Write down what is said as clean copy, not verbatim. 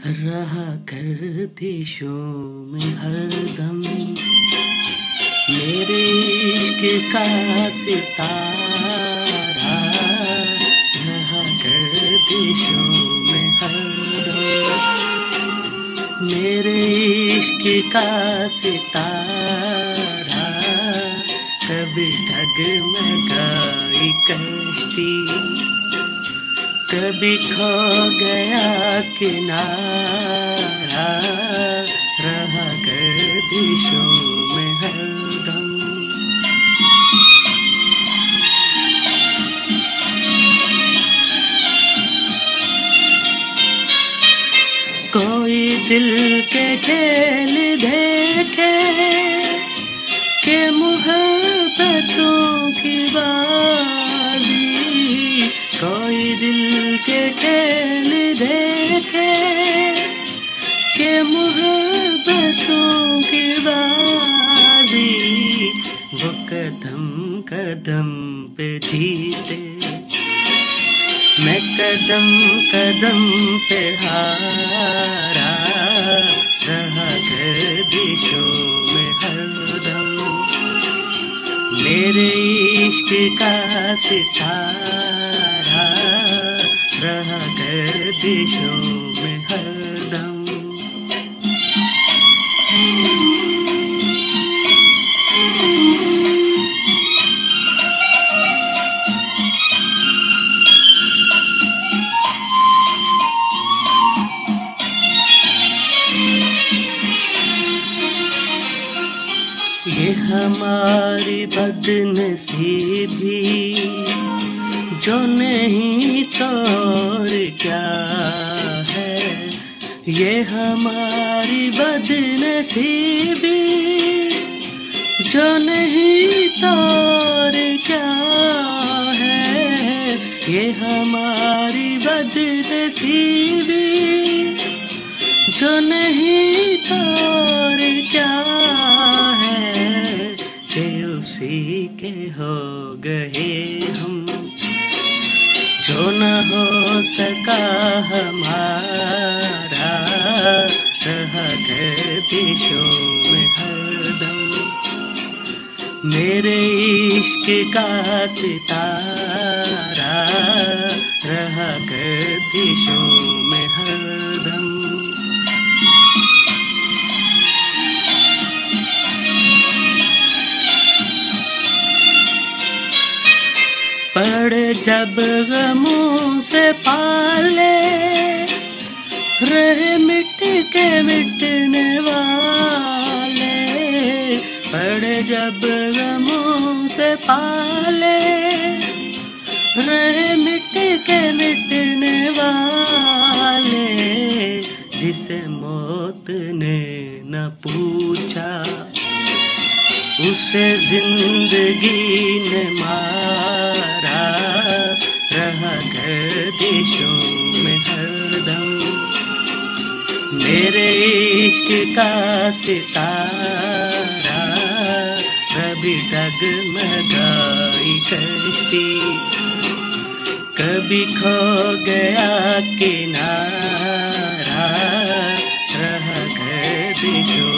रहा गर्दिशों में हरदम मेरे इश्क का सितारा, रहा गर्दिशों में हरदम मेरे इश्क का सितारा। कभी डगमगाई कश्ती, कभी खो गया किनारा, रहा गर्दिशों में हरदम। कोई दिल के खेल देखे के मोहब्बतों की बाजी, कोई दिल के खेल देखे के मोहब्बतों की बाजी। वो कदम कदम पे जीते, मैं कदम कदम पे हारा, रहा गर्दिशों में हरदम मेरे इश्क का सितारा, रहा गर्दिशों में हरदम। ये हमारी बदनसीबी जो नहीं तो और क्या है, ये हमारी बदनसीबी जो नहीं तो और क्या है, ये हमारी बदनसीबी जो नहीं तो और क्या है, कि उसी के हो गए हम जो न हो सका हमारा, रहा गर्दिशों में हरदम मेरे इश्क का सितारा, रहा गर्दिशों में हरदम। पड़ जब गमों से पाले, रहे मिट के मिटने वाले, पड़ जब गमों से पाले, रहे मिट के मिटने वाले, जिसे मौत ने न पूछा उसे जिंदगी ने मारा, रहा गर्दिशों में हरदम मेरे इश्क का सितारा। कभी डगमगाई कश्ती, कभी खो गया किनारा, रहा गर्दिशों